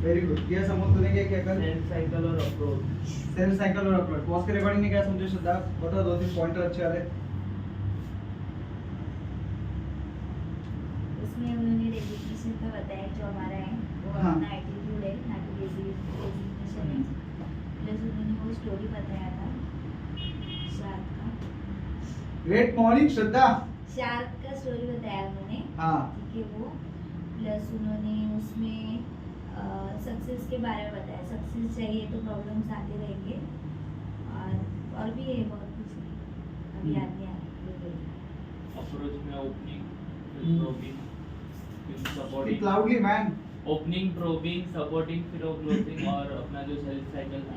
Very good. किया small, तूने क्या किया कल? सेल साइकिल और अप्रोच। सेल साइकिल और अपलोड। पॉज के रिकॉर्डिंग में क्या समझे श्रद्धा? बता, दो तीन पॉइंटर अच्छे वाले। उसमें उन्होंने रेजिग्नेशन का बताया जो हमारा है वो हाँ। अपना एटीट्यूड है, ना कि रेजिग्नेशन है। प्लस उन्होंने वो स्टोरी बताया था शार्क का। ग्रेट मॉर्निंग श्रद्धा। शार्क का स्टोरी बताया उन्होंने। हाँ। ठीक है वो। प्लस उन्होंने उसमें सक्सेस के बारे में बताया। सक्सेस चाहिए तो प्रॉब्लम्स आते रहेंगे और भी है बहुत कुछ है, अभी याद नहीं आ रहा। अप्रोच में ओपनिंग, फिर प्रोबिंग, फिर speak supporting. Loudly man. Opening, probing, supporting, फिर क्लोजिंग और अपना जो सेल साइकिल था।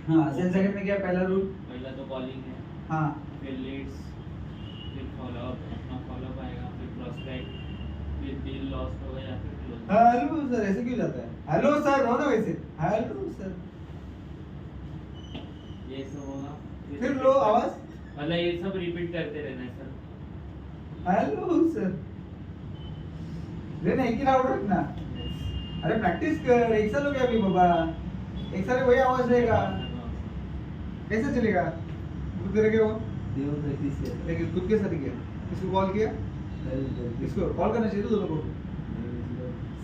हाँ, सेल साइकिल में क्या है? पहला रूल। पहला तो कॉलिंग है, हाँ। फिर लीड्स, फिर फॉलोअप, अपना फॉलोअप आएगा, फिर प्रोस्पेक्ट, फिर डील लॉस्ट होगा या फिर क्लोज। हेलो सर, ऐसे क्यों जाता है? हेलो सर हो ना वैसे। Hello sir. ये सब होगा। फिर लो आवाज। मतलब ये सब रिपीट करते रहना है सर। Hello sir. लेना एक ही लाउड रखना। अरे प्रैक्टिस कर, एक साल हो गया अभी बाबा। एक साल में वही आवाज रहेगा। कैसे चलेगा? खुद करके वो देव प्रैक्टिस किया लेकिन खुद के साथ ही किया। किसको कॉल किया? किसको कॉल करना चाहिए दोनों को?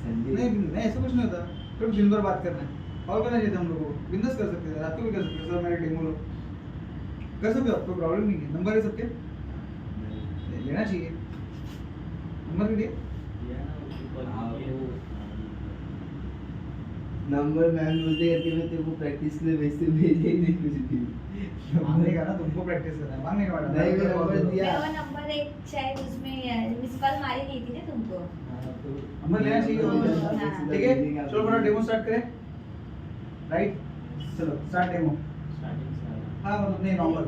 नहीं नहीं, ऐसा कुछ नहीं होता। फिर दिन भर बात करना है। कॉल करना चाहिए था हम लोगों को। बिजनेस कर सकते थे, रात को भी कर सकते थे। सर मेरे डेमो लो कर सकते हो, आपको प्रॉब्लम नहीं है। नंबर है सबके? लेना चाहिए नंबर भी दिया। नंबर मैम बोलते करके मैं तेरे को प्रैक्टिस के लिए वैसे भेजे ही नहीं कुछ भी। मांगने का ना, तुमको प्रैक्टिस करना है, मांगने का मैडम। नहीं, मेरा नंबर दिया। वो नंबर एक शायद उसमें मिस कॉल मारी नहीं थी ना तुमको। नंबर लेना चाहिए। हाँ। ठीक है, चलो बड़ा डेमो स्टार्ट करें। राइट, चलो स्टार्ट डेमो। स्टार्टिंग से आएगा। हाँ मतलब नहीं, नॉर्मल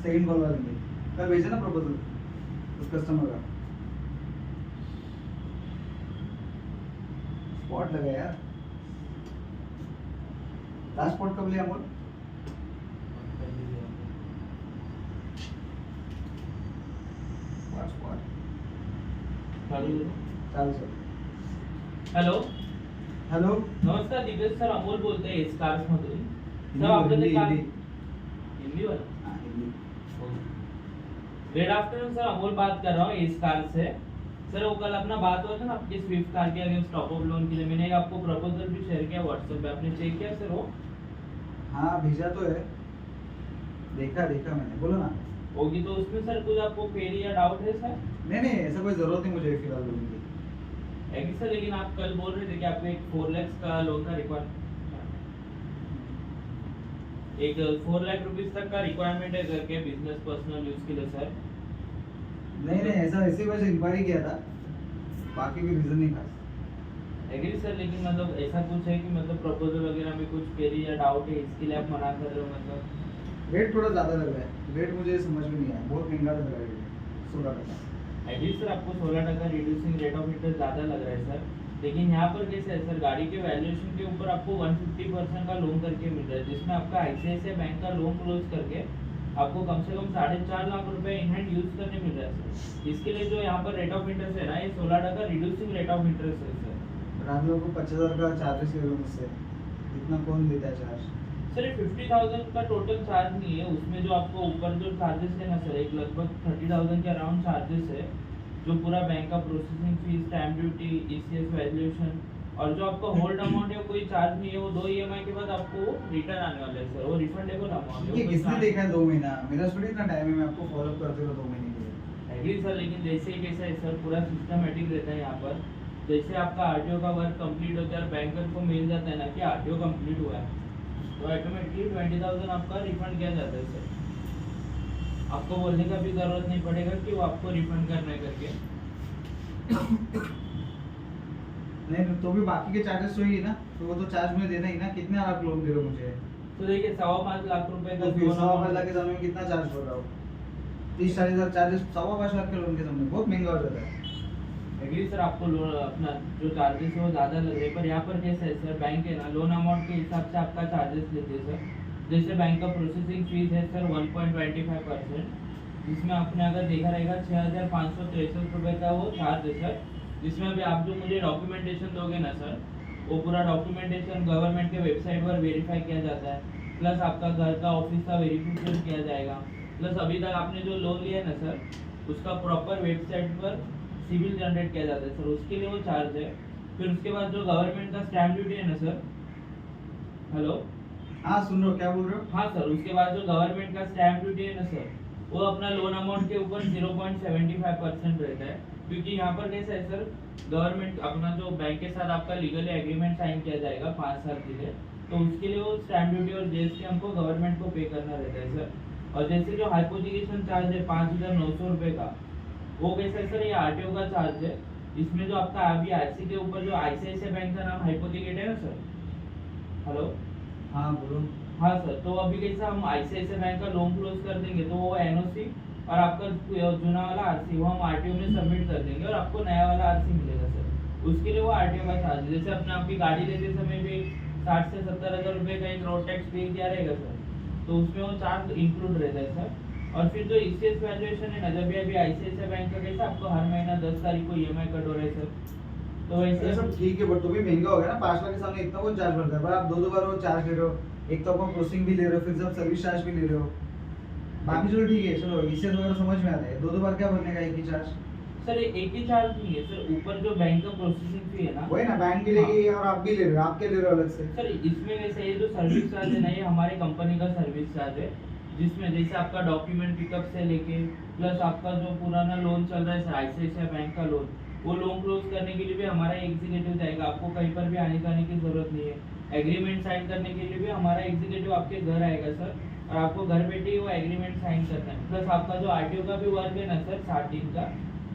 सेकंड कॉल वाला लेंगे। कल भेजे ना प्रपोजल उस कस्टमर का। स्पॉट लगा यार। लास्ट स्पॉट कब लिया अमोल? स्पॉट चालू करो। चालू सर। Hello, hello. नमस्कार दिपेश सर, अमोल बोलते हैं स्कार्स मधून। सर हिंदी आपलं बोल, ते काम हिंदी. हिंदी वाला। हाँ, Hindi. Good afternoon sir, Amol बात कर रहा हूँ स्कार से। सर वो कल अपना बात हुआ था ना आपकी स्विफ्ट कार के अगेंस्ट टॉप अप लोन के लिए। मैंने एक आपको प्रपोजल भी शेयर किया व्हाट्सएप पे, आपने चेक किया सर वो? हाँ भेजा तो है, देखा मैंने। बोलो ना। होगी तो उसमें सर कुछ आपको क्वेरी या डाउट है सर? नहीं ऐसा कोई जरूरत नहीं मुझे फिलहाल लोन की। है कि सर, लेकिन आप कल बोल रहे थे कि आपको एक 4 लाख का लोन का एक 4 लाख रुपीस तक का रिक्वायरमेंट है करके बिजनेस पर्सनल यूज के लिए सर। नहीं ऐसा ऐसे वैसे इंक्वायरी किया था, बाकी कोई रीजन नहीं था। एग्री सर, लेकिन मतलब ऐसा कुछ है कि मतलब प्रपोजल वगैरह में कुछ क्वेरी या डाउट है इसके लिए आप मना कर रहे हो मतलब? रेट थोड़ा ज़्यादा लग रहा है। रेट मुझे समझ में नहीं आया, बहुत महंगा लग रहा है रेट। 16%। एग्री सर, आपको 16% रिड्यूसिंग रेट ऑफ इंटरेस्ट ज़्यादा लग रहा है सर, लेकिन यहाँ पर कैसे है सर, गाड़ी के वैल्यूएशन के ऊपर आपको 150% का लोन करके मिल रहा है, जिसमें आपका आईसीआईसीआई बैंक का लोन क्लोज करके आपको कम से कम 4.5 लाख रुपए इन हैंड यूज करने मिल रहा है सर। इसके लिए जो यहाँ पर रेट ऑफ इंटरेस्ट है ना, ये 16% रिड्यूसिंग रेट ऑफ इंटरेस्ट है सर। बट आप लोगों को 50,000 का चार्जेस ले लो मुझसे, इतना कौन देता है चार्ज? सर ये 50,000 का टोटल चार्ज नहीं है, उसमें जो आपको ऊपर जो चार्जेस है ना सर, एक लगभग 30,000 के अराउंड चार्जेस है, जो पूरा बैंक का processing fees, stamp duty, ECS valuation और जो आपका होल्ड अमाउंट है कोई चार्ज नहीं है। वो 2 ईएमआई के बाद आपको रिटर्न आने वाला है सर, वो रिफंडेबल अमाउंट है। ये किसने देखा है 2 महीना? मेरा थोड़ी इतना टाइम है, मैं आपको फॉलो अप करते रहो 2 महीने के लिए। एग्री सर, लेकिन जैसे ही कैसा है सर, पूरा सिस्टमेटिक रहता है यहाँ पर। जैसे आपका आरटीओ का वर्क कंप्लीट होता है और बैंकर को मिल जाता है ना कि आरटीओ कंप्लीट हुआ है, तो ऑटोमेटिकली 20,000 आपका रिफंड किया जाता है सर। आपको बोलने का भी जरूरत नहीं पड़ेगा कि वो आपको रिफंड करना है करके। नहीं तो भी बाकी के चार्जेस तो ही है ना, तो वो तो चार्ज मुझे देना ही ना। कितने आप लोन दे रहे हो मुझे? तो देखिए 5.25 लाख रुपए का तो फिर लोन 5.25 लाख के समय में कितना चार्ज कर रहा हो? 30-40 हज़ार चार्जेस 5.25 लाख के लोन के समय बहुत महंगा हो जाता है। एग्री सर, आपको लोन अपना जो चार्जेस है वो ज़्यादा लग रहे हैं, पर यहाँ पर कैसे है सर, बैंक है ना लोन अमाउंट के हिसाब से आपका चार्जेस लेते हैं सर। जैसे बैंक का प्रोसेसिंग फीस है सर 1.25%, जिसमें आपने अगर देखा रहेगा 6,563 रुपये का वो चार्ज है सर, जिसमें अभी आप जो मुझे डॉक्यूमेंटेशन दोगे ना सर, वो पूरा डॉक्यूमेंटेशन गवर्नमेंट के वेबसाइट पर वेरीफाई किया जाता है, प्लस आपका घर का ऑफिस का वेरिफिकेशन किया जाएगा, प्लस अभी तक आपने जो लोन लिया है ना सर उसका प्रॉपर वेबसाइट पर सिविल जनरेट किया जाता है सर, उसके लिए वो चार्ज है। फिर उसके बाद जो गवर्नमेंट का स्टैम्प ड्यूटी है ना सर, हेलो, हाँ सुन रहे हो, क्या बोल रहे हो? हाँ सर, उसके बाद जो गवर्नमेंट का स्टैम्प ड्यूटी है ना सर, वो अपना लोन अमाउंट के ऊपर 0.75% रहता है, क्योंकि यहाँ पर कैसा है सर, गवर्नमेंट अपना जो बैंक के साथ आपका लीगली एग्रीमेंट साइन किया जाएगा 5 साल के लिए, तो उसके लिए वो स्टैम्प ड्यूटी और जीएसटी हमको गवर्नमेंट को पे करना रहता है सर। और जैसे जो हाइपोथिकेशन चार्ज है 5,900 रुपये का, वो कैसा है सर, ये आरटीओ का चार्ज है। इसमें जो आपका अभी आईसी के ऊपर जो आईसीआईसीआई बैंक का नाम हाइपोथिकेट है ना सर, हेलो, हाँ बोलो। हाँ सर, तो अभी कैसा हम आईसीआईसीआई बैंक का लोन क्लोज कर देंगे तो वो एनओसी और आपका जुना वाला आरसी वो हम आरटीओ में सबमिट कर देंगे और आपको नया वाला आरसी मिलेगा सर। उसके लिए वो आरटीओ का चार्ज, जैसे अपने आपकी गाड़ी लेते समय भी 60 से 70 हज़ार रुपये का एक रोड टैक्स पे किया रहेगा सर, तो उसमें वो चार्ज इंक्लूड रहता है सर। और फिर जो ईसीएस वैल्यूएशन है ना, जब भी अभी आईसीआईसीआई बैंक का कैसा आपको हर महीना 10 तारीख को ईएमआई कट हो रहा है सर, तो वैसे सब ठीक है, बट तो भी महंगा हो गया ना, 5 लाख के सामने इतना वो चार्ज बढ़ता है, पर आप दो बार वो चार्ज ले रहे हो, एक तो आपको प्रोसेसिंग भी ले रहे हो, फिर सब सर्विस चार्ज भी ले रहे हो। बाकी चलो ठीक है, चलो ईसीएस वगैरह समझ में आता है, दो बार क्या भरने का एक ही चार्ज? सर एक ही चार्ज नहीं है सर, ऊपर जो बैंक का प्रोसेसिंग फी है ना, वही ना, बैंक भी लेगी और आप भी ले रहे हो, आप क्या ले रहे हो अलग से? सर इसमें वैसे ये जो सर्विस चार्ज है ना, ये हमारे कंपनी का सर्विस चार्ज है, जिसमें जैसे आपका डॉक्यूमेंट पिकअप से लेके प्लस आपका जो पुराना लोन चल रहा है सर आईसीआईसीआई बैंक का लोन, वो लोन क्लोज करने के लिए भी हमारा एग्जीक्यूटिव जाएगा, आपको कहीं पर भी आने जाने की जरूरत नहीं है। एग्रीमेंट साइन करने के लिए भी हमारा एग्जीक्यूटिव आपके घर आएगा सर, और आपको घर बैठे ही वो एग्रीमेंट साइन करना है। प्लस आपका जो आरटीओ का भी वर्क है ना सर 60 दिन का,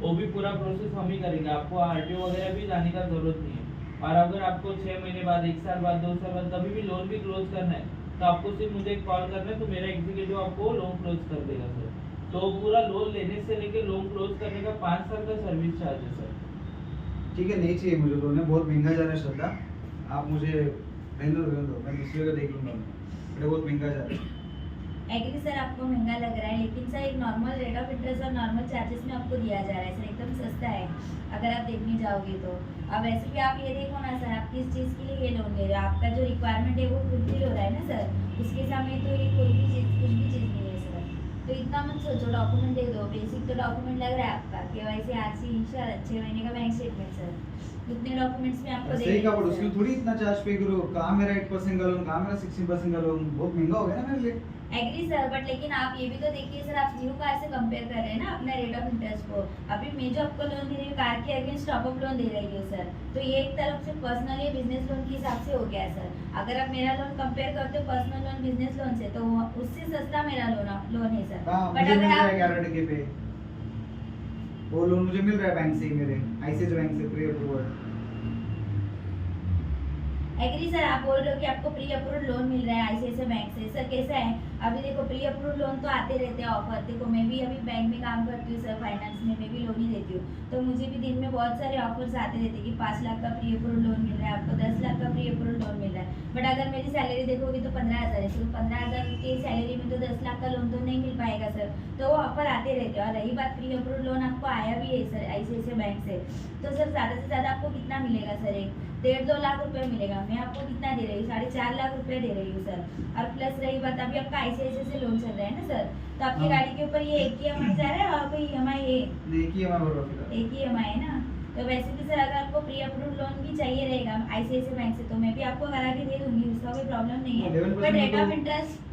वो भी पूरा प्रोसेस हम ही करेंगे, आपको आरटीओ वगैरह भी जाने का जरूरत नहीं है। और अगर आपको 6 महीने बाद, 1 साल बाद, 2 साल बाद कभी भी लोन भी क्लोज करना है, तो आपको सिर्फ मुझे कॉल करना है, तो मेरा एग्जीक्यूटिव आपको लोन क्लोज कर देगा सर। तो पूरा लोन लेने से लेके लोन क्लोज करने का 5 साल का सर्विस चार्ज है सर। ठीक है, नहीं चाहिए मुझे लोन, बहुत महंगा जा रहा है श्रद्धा, आप मुझे रहने दो, मैं दूसरे का देख लूँगा, बड़े बहुत महंगा जा रहा है। एग्री सर, आपको महंगा लग रहा है, लेकिन सर एक नॉर्मल रेट ऑफ इंटरेस्ट और नॉर्मल चार्जेस में आपको दिया जा रहा है सर, एकदम सस्ता है अगर आप देखने जाओगे तो। अब वैसे भी आप ये देखो ना सर, आप किस चीज़ के लिए ये लोन ले रहे हो, आपका जो रिक्वायरमेंट है वो फुलफिल हो रहा है ना सर, उसके सामने तो ये कोई भी चीज़, कुछ भी चीज़ नहीं है सर। तो इतना मत सोचो, डॉक्यूमेंट दे दो, बेसिक तो डॉक्यूमेंट लग रहा है आपका, केवाईसी, आरसी, इंश्योरेंस, 6 महीने का बैंक स्टेटमेंट सर, उतने डॉक्यूमेंट्स में आपको सही का, बट उसके थोड़ी इतना चार्ज पे करो, कहाँ मेरा 8% का लोन, कहाँ मेरा 16% का लोन, बहुत महंगा हो गया ना मेरे लिए। एग्री सर, बट लेकिन आप ये भी तो देखिए सर, आप न्यू कार से कंपेयर कर रहे हैं ना अपना रेट ऑफ इंटरेस्ट को। अभी मैं जो आपको लोन दे रही हूँ कार के अगेंस्ट टॉप अप लोन दे रही हूँ सर, तो ये एक तरफ से पर्सनल या बिजनेस लोन के हिसाब से हो गया है सर। अगर आप मेरा लोन कंपेयर करते हो पर्सनल लोन बिजनेस लोन से, तो उससे सस्ता मेरा लोन है सर। मुझे मिल रहा है 11% पे, वो लोन मुझे मिल रहा है बैंक से ही, मेरे आईसीआईसीआई बैंक से प्री अप्रूवल। एग्री सर, आप बोल रहे हो कि आपको प्री अप्रूव्ड लोन मिल रहा है आईसीआईसीआई बैंक से। सर कैसा है, अभी देखो प्री अप्रूव्ड लोन तो आते रहते हैं ऑफर, देखो मैं भी अभी बैंक में काम करती हूँ सर, फाइनेंस में मैं भी लोन ही देती हूँ, तो मुझे भी दिन में बहुत सारे ऑफर्स आते रहते हैं कि 5 लाख का प्री अप्रूव्ड लोन मिल रहा है आपको, 10 लाख का प्री अप्रूव्ड लोन मिल रहा है। बट अगर मेरी सैलरी देखोगे तो 15,000 है, सिर्फ 15,000 की सैलरी में तो 10 लाख का लोन तो नहीं मिल पाएगा सर, तो वो ऑफर आते रहते हैं। और रही बात प्री अप्रूव्ड लोन आपको आया भी है सर आईसीआईसीआई बैंक से, तो सर ज़्यादा से ज़्यादा आपको कितना मिलेगा सर, 1.5-2 लाख रुपए मिलेगा। मैं आपको कितना दे रही हूँ, 4.5 लाख रुपए दे रही हूँ सर। और प्लस रही बात, अभी आपका आईसीआईसीआई से लोन चल रहा है ना सर, तो आपकी हाँ। गाड़ी के ऊपर ये एक ही EMI जा रहा है और कोई EMI है? एक ही EMI भर रहा हूँ। एक ही EMI है ना, तो वैसे भी सर अगर आपको प्री अप्रूव्ड लोन भी चाहिए रहेगा आईसीआईसीआई बैंक से, तो मैं भी आपको करा के दे दूंगी, उसका कोई प्रॉब्लम नहीं है। 11% बट रेट तो- ऑफ इंटरेस्ट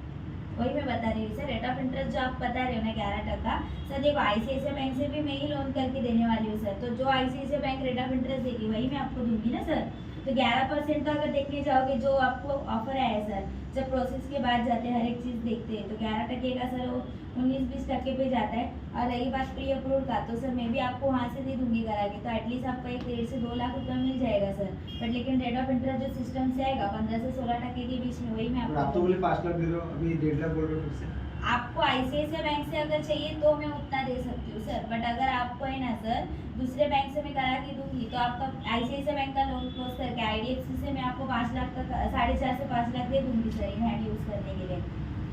वही मैं बता रही हूँ सर, रेट ऑफ इंटरेस्ट जो आप बता रहे हो ना 11%, सर देखो आईसीआईसीआई बैंक से भी मैं ही लोन करके देने वाली हूँ सर, तो जो ICICI bank rate of interest देगी वही मैं आपको दूंगी ना सर। तो 11% तो अगर देखने जाओगे जो आपको ऑफर आया है सर, जब प्रोसेस के बाद जाते हैं हर एक चीज़ देखते हैं, तो 11% का सर वो 19-20% पे जाता है। और रही बात प्री अप्रूव्ड का, तो सर मैं भी आपको वहाँ से दे दूंगी करा के, तो एटलीस्ट आपका 1.5 से 2 लाख रुपये मिल जाएगा सर। बट लेकिन रेट ऑफ इंटरेस्ट जो सिस्टम से आएगा 15 से 16% के बीच में, वही मैं और आप तो आपको बोले 5 लाख दे रहे हो, अभी 1.5 लाख बोल रहे हो फिर से। आपको आईसीआईसीआई बैंक से अगर चाहिए तो मैं उतना दे सकती हूँ सर, बट अगर आपको है ना सर दूसरे बैंक से मैं करा के दूंगी, तो आपका आईसीआईसीआई बैंक का लोन क्लोज करके आईडीएफसी से मैं आपको 5 लाख तक 4.5 से 5 लाख दे दूंगी सर इन हैंड यूज़ करने के लिए।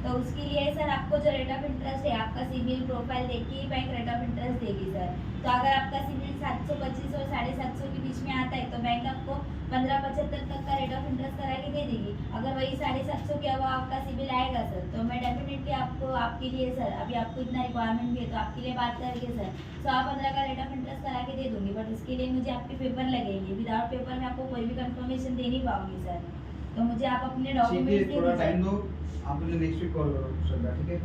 तो उसके लिए सर आपको जो रेट ऑफ इंटरेस्ट है आपका सिविल प्रोफाइल देख के ही बैंक रेट ऑफ इंटरेस्ट देगी सर। तो अगर आपका सिविल 725 और 750 के बीच में आता है तो बैंक आपको 1575 तक का रेट ऑफ इंटरेस्ट करा के दे देगी। अगर वही 750 के अब आपका सिविल आएगा सर तो मैं डेफिनेटली आपको आपके लिए सर अभी आपको इतना रिक्वायरमेंट भी है तो आपके लिए बात करके सर 115 का रेट ऑफ इंटरेस्ट करा के दे दूंगी। बट उसके लिए मुझे आपके पेपर लगेंगे, विदाउट पेपर में आपको कोई भी कंफर्मेशन दे नहीं पाऊंगी सर। तो मुझे आप अपने ठीक है, डॉक्यूमेंट्स थोड़ा दे टाइम दीजिए। दो, आप मुझे नेक्स्ट वीक कॉल करो श्रद्धा, ठीक है?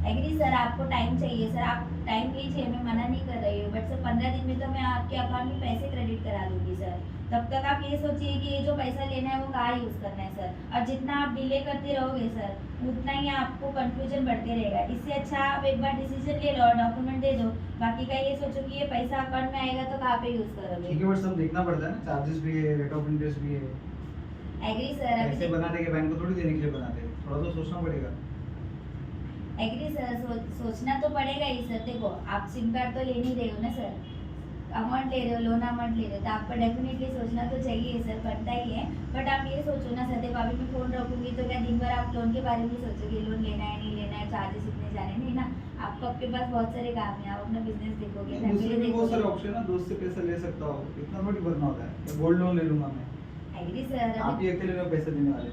एग्री सर, आपको टाइम चाहिए सर, आप टाइम लीजिए, मैं मना नहीं कर रही हूँ। बट सर 15 दिन में तो मैं आपके अकाउंट में पैसे क्रेडिट करा दूंगी सर। तब तक आप ये सोचिए कि ये जो पैसा लेना है वो कहाँ यूज़ करना है सर। और जितना आप डिले करते रहोगे सर उतना ही आपको कंफ्यूजन बढ़ते रहेगा। इससे अच्छा आप एक बार डिसीजन ले लो और डॉक्यूमेंट दे दो। बाकी का ये सोचो कि ये पैसा अकाउंट में आएगा तो कहाँ पे यूज़ करोगे। ठीक है, बट सब देखना पड़ता है ना, चार्जेस भी है, रेट ऑफ इंटरेस्ट भी है। एग्री सर, ऐसे बनाने के बैंक को थोड़ी देने के लिए बनाते हैं, थोड़ा तो सोचना पड़ेगा। एग्री सर, सोचना तो पड़ेगा ही सर। देखो आप सिम कार्ड तो ले नहीं रहे हो ना सर, अमाउंट ले रहे हो, लोन अमाउंट ले रहे हो, तो आपको डेफिनेटली सोचना तो चाहिए सर, पड़ता ही है। बट आप ये सोचो ना सर, देखो अभी मैं फोन रखूंगी तो क्या दिन भर आप लोन के बारे में सोचोगे, लोन लेना है नहीं लेना है, चार्जेस इतने जाने नहीं ना। आपको आपके पास बहुत सारे काम है, आप अपना बिजनेस देखोगे, दूसरे फैमिली भी बहुत सारे देखोगे। ऑप्शन है ना, दोस्त से पैसा ले सकता हो, इतना थोड़ी भरना होता है। गोल्ड लोन ले लूंगा मैं, एग्री सर, आप ही अकेले में पैसे देने वाले।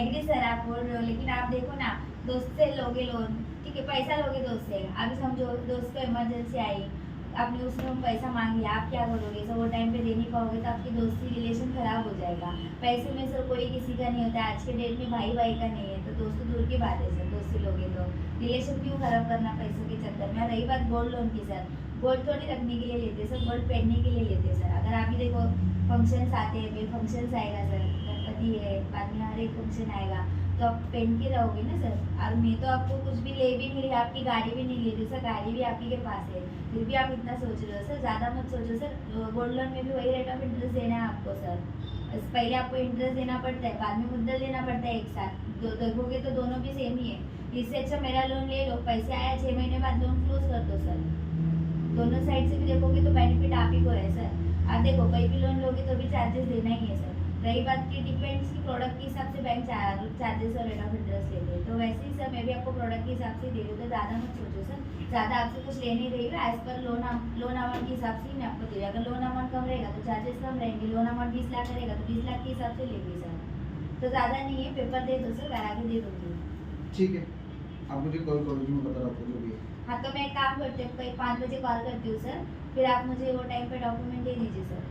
एग्री सर आप बोल रहे हो, लेकिन आप देखो ना, दोस्त से लोगे लोन, ठीक है, पैसा लोगे दोस्त से। अभी समझो दोस्त को इमरजेंसी आई, आपने उसने पैसा मांग लिया, आप क्या करोगे सर? वो टाइम पे दे नहीं पाओगे तो आपकी दोस्ती रिलेशन खराब हो जाएगा। पैसे में सर कोई किसी का नहीं होता, आज के डेट में भाई भाई का नहीं है, तो दोस्त दूर की बात है सर। दोस्ती लोगे तो रिलेशन क्यों खराब करना पैसों के चक्कर में। रही बात गोल्ड लोन की सर, गोल्ड थोड़ी रखने के लिए लेते सर, गोल्ड पहनने के लिए लेते सर। अगर आप ही देखो फंक्शंस आते हैं, फिर फंक्शंस आएगा सर, गणपति है, बाद में हर एक फंक्शन आएगा तो आप पहन के रहोगे ना सर। और मैं तो आपको कुछ भी ले भी नहीं रही, आपकी गाड़ी भी नहीं ले रही सर, गाड़ी भी आपकी के पास है, फिर भी आप इतना सोच रहे हो सर। ज़्यादा मत सोचो सर, गोल्ड लोन में भी वही रेट ऑफ इंटरेस्ट देना है आपको सर। पहले आपको इंटरेस्ट देना पड़ता है, बाद में मुद्दल देना पड़ता है एक साथ, देखोगे तो दोनों भी सेम ही है। इससे अच्छा मेरा लोन ले लो, पैसे आया 6 महीने बाद लोन क्लोज कर दो सर। दोनों साइड से भी देखोगे तो बेनिफिट आप ही को है सर। आप देखो कोई भी लोन लोगे तो भी चार्जेस देना ही है सर। रही बात की डिपेंड्स की प्रोडक्ट के हिसाब से बैंक चार्जेस और रेट ऑफ इंटरेस्ट लेते हैं, तो वैसे ही सर मैं भी आपको प्रोडक्ट के हिसाब से दे रही हूँ। तो ज़्यादा मत सोचो सर, ज़्यादा आपसे कुछ ले नहीं रही है, एज पर लोन अमाउंट के हिसाब से ही मैं आपको दे रही हूँ। अगर लोन अमाउंट कम रहेगा तो चार्जेस कम रहेंगे, लोन अमाउंट 20 लाख रहेगा तो 20 लाख के हिसाब से लेंगे सर। तो ज़्यादा नहीं है, पेपर दे दो सर, करा के दे दूँगी। ठीक है, आप मुझे कॉल करो, जो मैं बता रहा हूँ जो भी है। हाँ तो मैं एक काम करती हूँ, कहीं 5 बजे कॉल करती हूँ सर, फिर आप मुझे वो टाइम पे डॉक्यूमेंट दे दीजिए सर।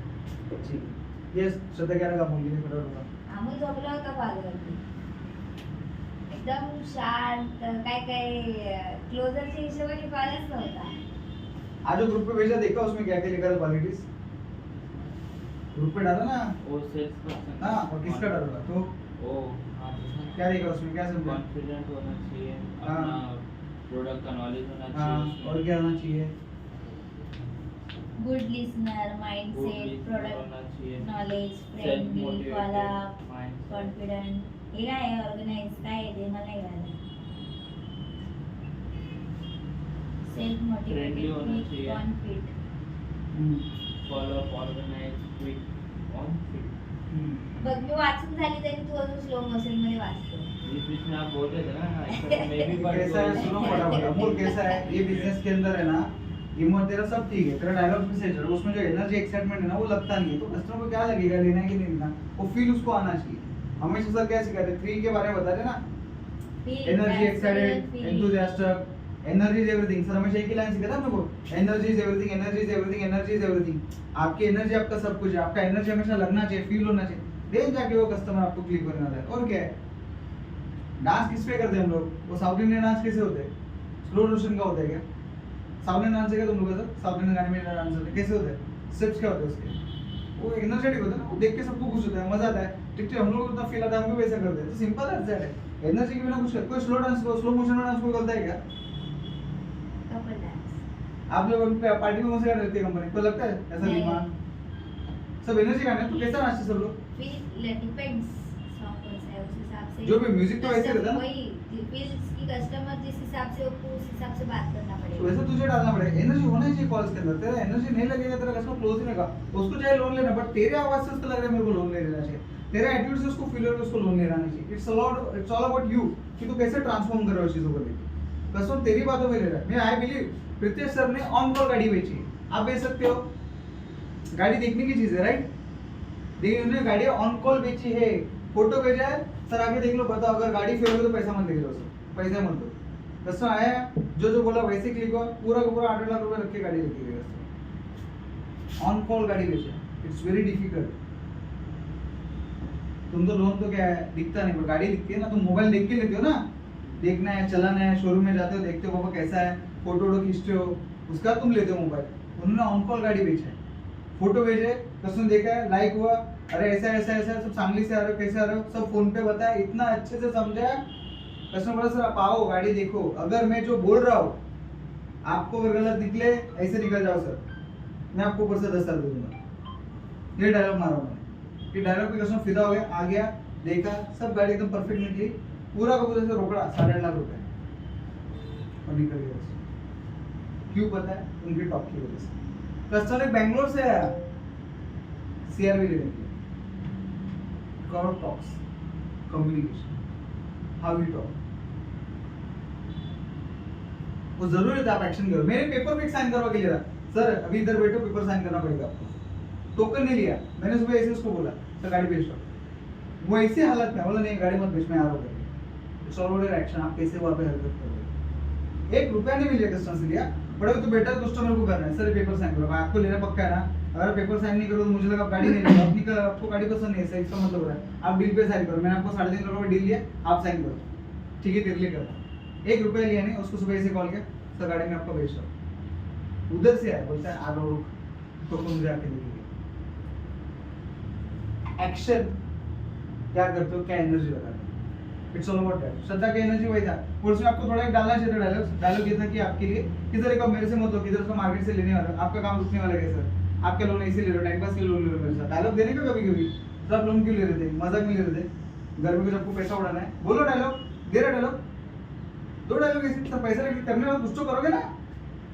ठीक है, ये श्रद्धा क्या लगा मुलगी ने फटाफट बता। आम्ही झोपलो होतो कॉल करते, एकदम शांत, काय काय क्लोजरच्या हिशोबाने कॉलच नव्हता। आज जो ग्रुप पे भेजा देखा, उसमें क्या क्या लिखा था क्वालिटीज? ग्रुप पे डाला ना? वो सेल्स पर्सन हाँ, और किसका डाला तो? वो हाँ क्या देखा उसमें, क्या समझा? कॉन्फिडेंट होना चाहिए, हाँ। अपना प्रोडक्ट का नॉलेज होना हाँ, चाहिए और क्या होना चाहिए? Good listener, Good mindset, listener product होना चाहिए, नॉलेज, सेल्फ फ्रेंडली, मोटिवेटेड वाला, माइंड कॉन्फिडंट, हे काय आहे ऑर्गनाइज, काय आहे ते मला नाही कळलं। सेल्फ Friendly मोटिवेटेड, होना चाहिए। Confident, follow up, organise, quick, on fit. बघ मी वाचून झाली तरी तू अजून स्लो मोशन मध्ये वाचतो। इस बीच में आप बोल रहे थे ना ऐसा मैं भी पढ़ कैसा है सुनो फटाफट, अमूल कैसा है ये बिजनेस के अंदर है ना, इमोट तेरा सब ठीक है, तेरा डायलॉग भी सही चल रहा है, उसमें जो एनर्जी एक्साइटमेंट है ना वो लगता नहीं है, तो कस्टमर को क्या लगेगा, लेना है कि नहीं लेना, वो फील उसको आना चाहिए। हमेशा सर क्या सिखाते हैं, 3 के बारे में बता रहे ना, energy, excited, enthusiastic, energy is everything. Sir हमेशा एक ही लाइन सिखाते हैं हम लोग, energy is everything, energy is everything, energy is everything. आपकी एनर्जी आपका सब कुछ है, आपका एनर्जी हमेशा लगना चाहिए, फील होना चाहिए, देन जाके वो कस्टमर आपको क्लिक करने वाला है। और क्या है, डांस किस पे करते हैं हम लोग, वो साउथ इंडियन डांस कैसे होते हैं, स्लो मोशन का होता है क्या? साउथ इंडियन डांस है क्या तुम लोग का सर? साउथ इंडियन गाने में डांस होते हैं कैसे होते हैं, स्टेप्स क्या होते हैं उसके? वो एनर्जेटिक होता है ना, वो देख के सबको खुश होता है, मजा आता है, ठीक है, हम लोग उतना फील आता है, हम भी वैसा करते हैं। तो सिंपल है दैट है, एनर्जी के बिना कुछ कर, कोई स्लो डांस को, स्लो मोशन में डांस कोई करता है क्या? कपल डांस, आप लोग पार्टी में मजा कर देते हैं कंपनी को, लगता है ऐसा नहीं। डिमांड? सब एनर्जी गाने, तो कैसा नाचते सब लोग? फील डिपेंड्स सॉन्ग कौन सा है उस हिसाब से। जो भी म्यूजिक तो वैसे रहता है ना? वही फील्स की कस्टमर जिस हिसाब से उसको उस हिसाब से बात करना तो पड़ेगा। वैसे तुझे डालना पड़ेगा, एनर्जी होना चाहिए कॉल्स के अंदर। तेरा एनर्जी नहीं लगेगा, तेरा कस्टमर क्लोज नहीं होगा, उसको चाहे लोन लेना, बट तेरे आवाज से उसको लग रहा है मेरे को लोन ले लेना चाहिए। तेरा एटीट्यूड से उसको फील हो कि उसको लोन लेना नहीं चाहिए। इट्स ऑल अबाउट यू कि तू कैसे ट्रांसफॉर्म कर रहा है चीजों को लेकर। कस्टमर तेरी बातों में ले रहा है। मैं आई बिलीव प्रीतेश सर ने ऑन कॉल गाड़ी बेची है, आप बेच सकते हो। गाड़ी देखने की चीज है, राइट? देखिए उन्होंने गाड़ी ऑन कॉल बेची है, फोटो भेजा है, सर आगे देख लो, बताओ अगर गाड़ी फेल हो तो पैसा मत देख लो सर, पैसा मत दो। कस्टमर आया, जो बोला वैसे क्लिक हुआ, पूरा का पूरा 8 लाख रुपए रख के गाड़ी लेके गया कस्टमर। ऑन कॉल गाड़ी बेचा, इट्स वेरी डिफिकल्ट। तुम तो लोन तो क्या है दिखता नहीं, पर गाड़ी दिखती है ना, तुम मोबाइल देख के लेते हो ना, देखना है, चलाना है, शोरूम में जाते हो, देखते हो बाबा कैसा है, फोटो वोटो खींचते हो, उसका तुम लेते हो मोबाइल। उन्होंने ऑन कॉल गाड़ी बेचा है, फोटो भेजे, कस्टमर देखा है, लाइक हुआ, अरे ऐसा ऐसा ऐसा सब सांगली से आ रहे हो, कैसे आ रहे हो, सब फोन पे बताया, इतना अच्छे से समझाया। कस्टमर बोला सर आप आओ गाड़ी देखो, अगर मैं जो बोल रहा हूँ आपको अगर गलत निकले ऐसे निकल जाओ सर, मैं आपको ऊपर से 10 साल दे दूंगा। ये डायलॉग मारा मैंने, ये डायलॉग पे कस्टमर फिदा हो गया, आ गया, देखा, सब गाड़ी एकदम परफेक्ट निकली, पूरा का पूरा से रोकड़ा 8.5 लाख रुपए और निकल गया। क्यों पता है? उनके टॉप की वजह से। कस्टमर एक बैंगलोर से आया सीआरवी लेने के लिए, talks communication, how you talk, वो जरूरी था आप एक्शन करो। मेरे पेपर पे साइन करवा के लिया था, सर अभी इधर बैठो, पेपर साइन करना पड़ेगा आपको, टोकन नहीं लिया। मैंने सुबह ऐसे उसको बोला सर गाड़ी बेच दो, वो ऐसे हालत में बोला नहीं गाड़ी मत बेच, मैं आ रहा हूँ करके। इट्स ऑल अबाउट एक्शन, आप कैसे वहाँ पे हरकत करोगे। 1 रुपया नहीं मिल गया कस्टमर से लिया, बड़े तो बेटा कस्टमर को करना है, सर पेपर साइन करो, आपको लेना पक्का है ना, अगर पेपर साइन नहीं करो तो मुझे लगा आप गाड़ी नहीं लेगा, अपनी का आपको गाड़ी पसंद नहीं है, सर इसका मतलब हो रहा है आप डील पे साइन करो, मैंने आपको 3.5 लाख रुपए डील लिया, आप साइन करो, ठीक है तेरे लिए करता। 1 रुपया लिया नहीं, उसको सुबह से कॉल किया, सर गाड़ी में आपको बेच रहा हूँ, उधर से आया, बोलता है आ रहा हूँ, तो मुझे आके देखिए। एक्शन क्या करते हो, क्या एनर्जी लगाते हो, इट्स ऑल अबाउट दैट। श्रद्धा की एनर्जी वही था, और उसमें आपको थोड़ा एक डालना चाहिए था डायलॉग ये था कि आपके लिए किधर एक मेरे से मत हो, किधर उसका मार्केट से लेने वाला, आपका काम रुकने वाला है सर, आपके लोन ऐसे ले रहे हो, टाइम पास के लोन ले रहे हो मेरे साथ। डायलॉग देने का कभी कभी सब लोन क्यों ले रहे थे, मजाक में ले रहे थे, घर में कुछ आपको पैसा उड़ाना है, बोलो डायलॉग, दे रहा डायलॉग, 2 डायलॉग ऐसे सब पैसा लेके करने वाला कुछ तो करोगे ना।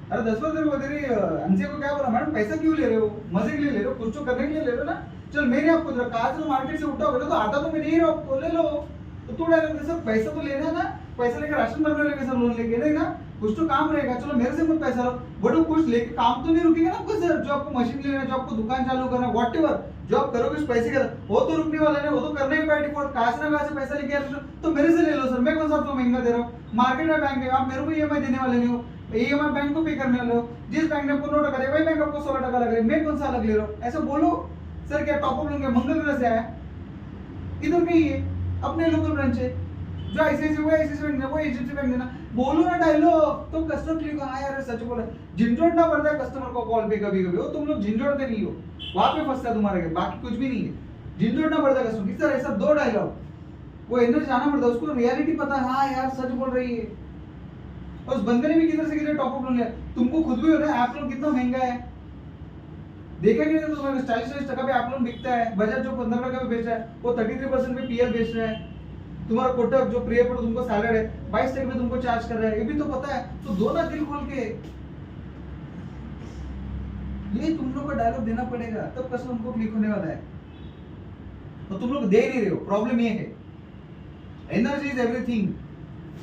अरे 10 बार तेरी अंशिया को क्या बोला, मैडम पैसा क्यों ले रहे हो, मजे के लिए ले रहे हो, कुछ तो करने के लिए ले रहे हो ना, चल मैंने आपको दिया, कहा से मार्केट से उठा बोले तो आता तो मैं नहीं रहा हूँ, ले लो। तो तू डायलॉग सर पैसा तो लेना है ना, पैसा लेकर राशन भरने लेके सर लोन लेके नहीं ना, कुछ तो काम रहेगा, चलो मेरे से मत पैसा लो, बट कुछ लेके काम तो नहीं रुकेगा ना आपको सर, जो आपको मशीन लेना है, जो आपको दुकान चालू करना है, व्हाटएवर जो आप करोगे उस पैसे का वो तो रुकने वाला है, वो तो करना ही बाय डिफॉल्ट, कहां से ना कहां से पैसा लेके आ रहे हो तो मेरे से ले लो सर, मैं कौन सा आपको महंगा दे रहा हूँ, मार्केट में बैंक है, आप मेरे को ईएमआई देने वाले नहीं हो, ईएमआई बैंक को पे करने वाले हो, जिस बैंक ने आपको 9 टका दिया वही बैंक आपको 16 टका लग रहा है, मैं कौन सा अलग ले रहा हूँ, ऐसा बोलो। सर क्या टॉप अप लूंगा, मंगल ग्रह से आया, इधर नहीं है, अपने लोकल ब्रांच है, जो आईसीआईसी वो आईसीआईसी बैंक देना, वो एचडीएफसी बैंक देना, बोलो ना डायलॉग, तो कस्टमर क्लिक हाँ यार सच बोला, झिंझोड़ना पड़ता है कस्टमर को कॉल पे कभी कभी, वो तुम लोग झिंझोड़ते नहीं हो, वहां पे फंसता है तुम्हारे, बाकी कुछ भी नहीं है, झिंझोड़ना पड़ता है कस्टमर की। सर ऐसा 2 डायलॉग, वो एनर्जी जाना पड़ता है, उसको रियलिटी पता है, हाँ यार सच बोल रही है। और उस बंदे ने भी किधर से किधर टॉप अप लोन लिया, तुमको खुद भी हो रहा है ऐप लोन कितना महंगा है, देखा कि नहीं, तो 40-40 टका पे ऐप लोन बिकता है, बजाज जो 15 टका पे बेच रहा है वो 33% पे पीएल बेच रहा है, तुम्हारा कोटक जो प्रिय पर तुमको सैलरी है 22 टका पे तुमको चार्ज कर रहा है, ये भी तो पता है, तो दो ना दिल खोल के, ये तुम लोग को डायलॉग देना पड़ेगा तब कस्टमर तुमको क्लिक होने वाला है, तो तुम लोग दे नहीं रहे हो, प्रॉब्लम ये है। एनर्जी इज एवरीथिंग,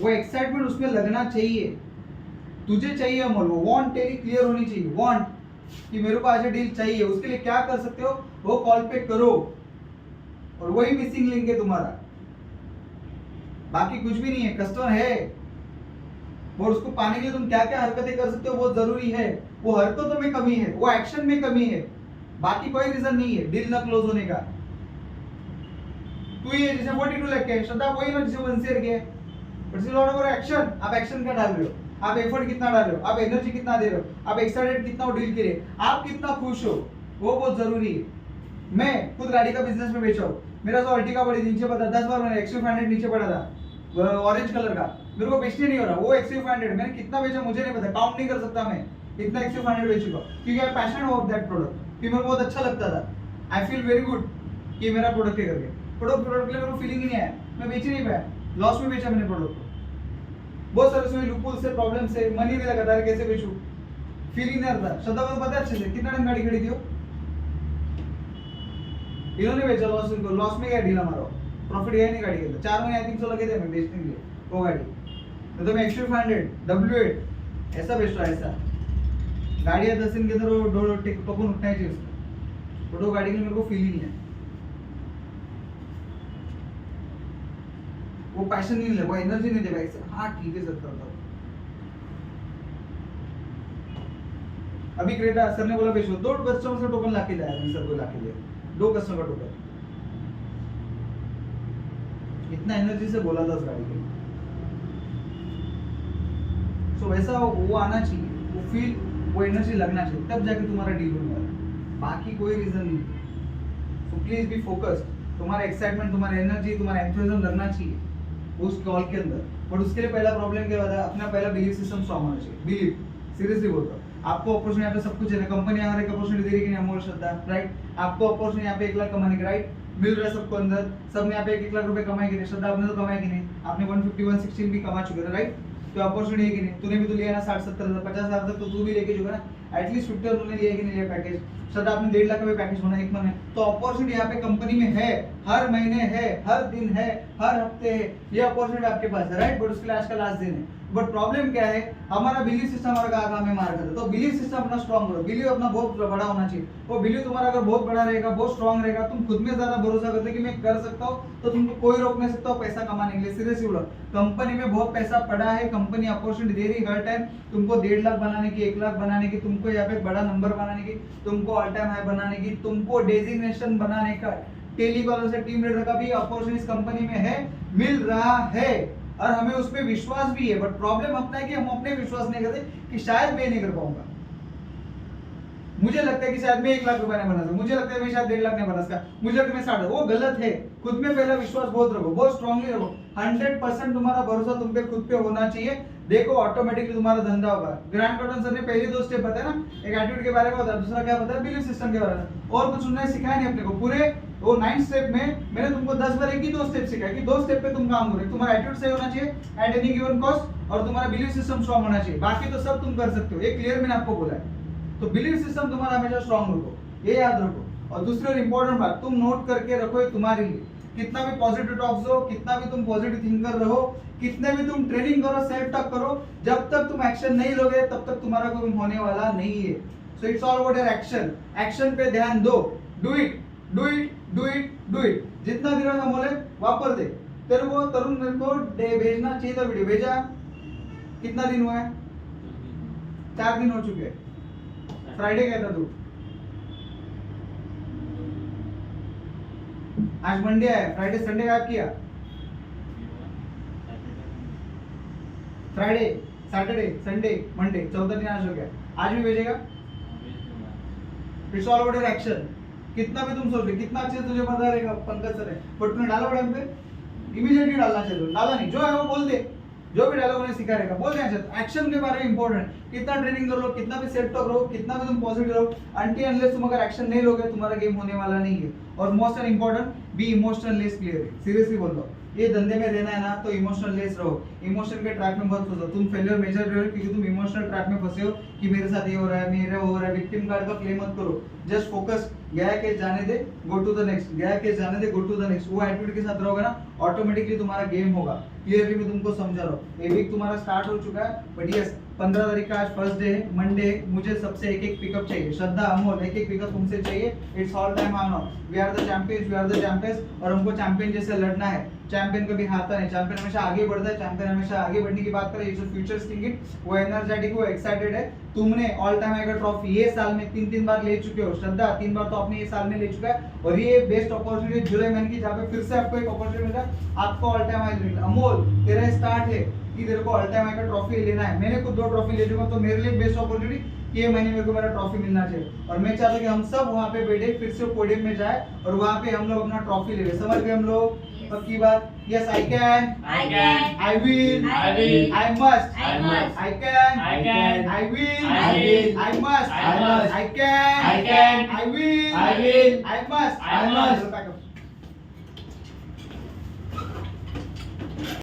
वो एक्साइटमेंट उसमें लगना चाहिए, तुझे चाहिए अमल, वो वांट तेरी क्लियर होनी चाहिए, वांट कि मेरे को आज डील चाहिए, उसके लिए क्या कर सकते हो वो कॉल पे करो, और वही मिसिंग लिंक है तुम्हारा, बाकी कुछ भी नहीं है। कस्टमर है और उसको पाने के लिए तुम क्या क्या हरकतें कर सकते हो वो जरूरी है, वो हरकतों में कमी है, वो एक्शन में कमी है, बाकी कोई रीजन नहीं है डील ना क्लोज होने का। तू ये जैसे 42 लाख के श्रद्धा वही ना जैसे 1 शेयर के, but it's not about action, आप एक्शन क्या डाल रहे हो, आप एफर्ट कितना डाल रहे हो, आप एनर्जी कितना दे रहे हो, आप एक्साइटेड कितना हो डील के लिए, आप कितना खुश हो, वो बहुत जरूरी है। मैं खुद गाड़ी का बिजनेस में बेचा हूँ, मेरा जो अर्टिगा बड़ी नीचे पड़ा 10 बार, मैंने XUV500 नीचे पड़ा था ऑरेंज कलर का, मेरे को बेचने नहीं हो रहा, वो XUV500 मैंने कितना बेचा मुझे नहीं पता, काउंट नहीं कर सकता मैं इतना XUV500 बेच चुका, क्योंकि I passionate about that product, कि मेरे को बहुत अच्छा लगता था, आई फील वेरी गुड कि मेरा प्रोडक्ट है करके, प्रोडक्ट के लिए मेरे को फीलिंग ही नहीं आया, मैं बेच नहीं पाया, लॉस में बेचा मैंने प्रोडक्ट को, बहुत सारे उसमें लूपहोल से प्रॉब्लम से मनी नहीं लगा था, कैसे बेचूं, फीलिंग नहीं आता। श्रद्धा को पता है अच्छे से कितना टाइम गाड़ी खड़ी थी वो, इन्होंने बेचा लॉस में गया डील हमारा, प्रॉफिट गया नहीं गाड़ी के अंदर। 4 महीने आई थिंक सो लगे थे हमें बेचने के लिए वो गाड़ी। तो मैं XT500 W8 ऐसा बेच रहा है, ऐसा गाड़ी है 10 दिन के अंदर वो टोकन उठना ही चाहिए उसका, बट वो गाड़ी के लिए मेरे को फील ही नहीं है, वो पैशन नहीं ले, वो एनर्जी नहीं दे भाई। हाँ ठीक है सर करता हूँ। अभी क्रेटा सर ने बोला बेचो, 2 कस्टमर से टोकन लाके लाया मैंने, सर को लाके दिया 2 कस्टमर का टोकन। इतना एनर्जी से बोला था उस गाड़ी के। सो वैसा वो आना चाहिए, वो फील, वो एनर्जी लगना चाहिए, तब जाके तुम्हारा डील होने वाला है, बाकी कोई रीजन नहीं। सो प्लीज बी फोकस्ड, तुम्हारा एक्साइटमेंट, तुम्हारा एनर्जी, तुम्हारा एंथुसियाज्म लगना चाहिए उस कॉल के अंदर। बट उसके लिए पहला प्रॉब्लम क्या होता है, अपना पहला बिलीफ सिस्टम स्ट्रांग होना चाहिए। बिलीव, सीरियसली बोलता हूँ, आपको अपॉर्चुनिटी यहाँ पे सब कुछ है, कंपनी यहाँ एक अपॉर्चुनिटी दे रही है कि अमोल श्रद्धा, राइट? आपको अपॉर्चुनिटी यहाँ पे 1 लाख कमाने की, राइट? मिल रहा है सबको अंदर, सबने यहाँ पे 1 लाख रुपए कमाए कि नहीं? श्रद्धा आपने तो कमाए कि नहीं? आपने 150 160 भी कमा चुके थे, राइट? तो अपॉर्चुनिटी है कि नहीं? तूने भी तो लिया ना 60 70 हजार 50 हजार तक तो तू भी लेके चुका ना, एटलीस्ट 50 तूने लिया कि नहीं लिया पैकेज? श्रद्धा आपने 1.5 लाख का भी पैकेज होना 1 महीने, तो अपॉर्चुनिटी यहाँ पे कंपनी में है, हर महीने है, हर दिन है, हर हफ्ते है, ये अपॉर्चुनिटी आपके पास है, राइट? बट उसके लिए आज का लास्ट दिन है। बट प्रॉब्लम क्या है, हमारा बिलीव सिस्टम हमारा काम है मार करता। तो बिलीव सिस्टम अपना स्ट्रांग करो, बिलीव अपना बहुत बड़ा होना चाहिए। वो बिलीव तुम्हारा अगर बहुत बड़ा रहेगा, बहुत स्ट्रांग रहेगा, तुम खुद में ज्यादा भरोसा करते हो कि मैं कर सकता हूँ, तो तुमको कोई रोक नहीं सकता पैसा कमाने के लिए। सीरियसली बोलो, कंपनी में बहुत पैसा पड़ा है, कंपनी अपॉर्चुनिटी दे रही है हर टाइम तुमको 1.5 लाख बनाने की, 1 लाख बनाने की, तुमको यहाँ पे बड़ा नंबर बनाने की, तुमको ऑल टाइम हाई बनाने की, तुमको डेजिग्नेशन बनाने का, टेलीकॉलर से टीम लीडर का भी अपॉर्चुनिटी कंपनी में है, मिल रहा है, और हमें उस पर विश्वास भी है। बट प्रॉब्लम अपना है कि हम अपने विश्वास नहीं करते कि शायद मैं नहीं कर पाऊंगा। मुझे लगता है कि शायद मैं 1 लाख रुपए नहीं बना सकता, मुझे लगता है मैं शायद 1.5 लाख नहीं बना सकता, मुझे लगता है मैं 60। वो गलत है। खुद में पहला विश्वास बहुत रखो, बहुत स्ट्रांगली रखो। 100% तुम्हारा भरोसा तुम पे खुद पे होना चाहिए। देखो ऑटोमेटिकली तुम्हारा धंधा होगा। ग्रांट कॉटन सर ने पहले 2 स्टेप बताया ना, एक एटीट्यूड के बारे में बताया, दूसरा क्या बताया, बिलीफ सिस्टम के बारे में। और कुछ उन्होंने सिखाया नहीं अपने को। पूरे वो 9 स्टेप में मैंने तुमको 10 बार एक ही 2 स्टेप सिखाया कि 2 स्टेप पे तुम काम करो। तुम्हारा एटीट्यूड सही होना चाहिए एट एनी गिवन कॉस्ट, और तुम्हारा बिलीफ सिस्टम स्ट्रांग होना चाहिए। बाकी तो सब तुम कर सकते हो, ये क्लियर मैंने आपको बोला है। तो बिलीफ सिस्टम तुम्हारा हमेशा स्ट्रांग रखो, ये याद रखो। और दूसरी इंपॉर्टेंट बात तुम नोट करके रखो, ये तुम्हारे लिए। कितना भी पॉजिटिव टॉक्स हो, कितना भी तुम पॉजिटिव थिंकर रहो, कितने भी तुम ट्रेनिंग करो, सेल्फ टॉक करो, जब तक तुम एक्शन नहीं लोगे तब तक तुम्हारा कोई होने वाला नहीं है। So it's all about your action. Action पे ध्यान दो, do it do it do it do it. जितना दिनों का बोले वापर दे। तेरे को तरुण मेरे को भेजना चाहिए था, वीडियो भेजा। कितना दिन हुआ है? 4 दिन हो चुके हैं। फ्राइडे गया था तू, आज मंडे है, फ्राइडे संडे गायब किया। फ्राइडे सैटरडे संडे मंडे 14 दिन आज हो गया। आज भी भेजेगा। It's all about your action. कितना भी तुम सोच लो, कितना अच्छे से तुझे पता रहेगा पंकज सर है, बट तूने डाला बड़े पे इमीडिएटली डालना चाहिए। डाला नहीं, जो है वो बोल दे, जो भी डायलॉग उन्हें सिखा रहेगा बोल देना चाहिए। एक्शन के बारे में इंपॉर्टेंट, कितना ट्रेनिंग कर लो, कितना भी सेल्फ टॉक रहो, कितना भी तुम पॉजिटिव रहो, अनटिल अनलेस तुम अगर एक्शन नहीं लोगे तुम्हारा गेम होने वाला नहीं है। और most and important, be emotional less clear. Seriously बोल रहा हूँ, ये धंधे में रहना है ना तो इमोशनल लेस रहो। इमोशन के ट्रैप में मत फंसो। तुम फेलियर मेजर रहे हो क्योंकि तुम इमोशनल ट्रैप में फंसे हो कि मेरे साथ ये हो रहा है, मेरा हो रहा है। विक्टिम कार्ड का प्ले मत करो। जस्ट फोकस, गया केस जाने दे, गो टू द नेक्स्ट, गया केस जाने दे, गो टू द नेक्स्ट। वो एटीट्यूड के साथ रहोगे ना, ऑटोमेटिकली तुम्हारा गेम होगा। क्लियरली मैं तुमको समझा रहा हूँ। ये वीक तुम्हारा स्टार्ट हो चुका है, बट यस 15 तारीख का आज फर्स्ट डे है, मंडे है। मुझे सबसे एक पिकअप चाहिए। श्रद्धा, अमोल, एक पिकअप तुमसे चाहिए। It's all time on. We are the champions, we are the champions, और हमको चैंपियन जैसे लड़ना है। चैंपियन कभी हारता नहीं, चैंपियन हमेशा आगे बढ़ता है। चैंपियन हमेशा आगे बढ़ने की बात करे, जो फ्यूचर थिंकिंग, वो एनर्जेटिक, वो एक्साइटेड है। तुमने ऑल टाइम हाई का ट्रॉफी ये साल में 3 बार ले चुके हो। श्रद्धा 3 बार तो आपने ये साल में ले चुका है, और ये बेस्ट अपॉर्चुनिटी जुलाई महीने की, जहाँ पे फिर से आपको एक अपॉर्चुनिटी मिला, आपको ऑल टाइम हाई लेना। अमोल, तेरा स्टार्ट है कि तेरे को ऑल टाइम हाई का ट्रॉफी लेना है। मैंने खुद 2 ट्रॉफी ले चुका, तो मेरे लिए बेस्ट अपॉर्चुनिटी ये महीने मेरे को मेरा ट्रॉफी मिलना चाहिए। और मैं चाहता हूँ कि हम सब वहाँ पे बैठे, फिर से पोडियम में जाए और वहाँ पे हम लोग अपना ट्रॉफी ले। समझ गए हम लोग? पक्की बात? Yes, I can, I can, I will, I will, I must, I must, I can, I can, I will, I will, I must, I must, I can, I can, I will, I will, I must, I must. Back up.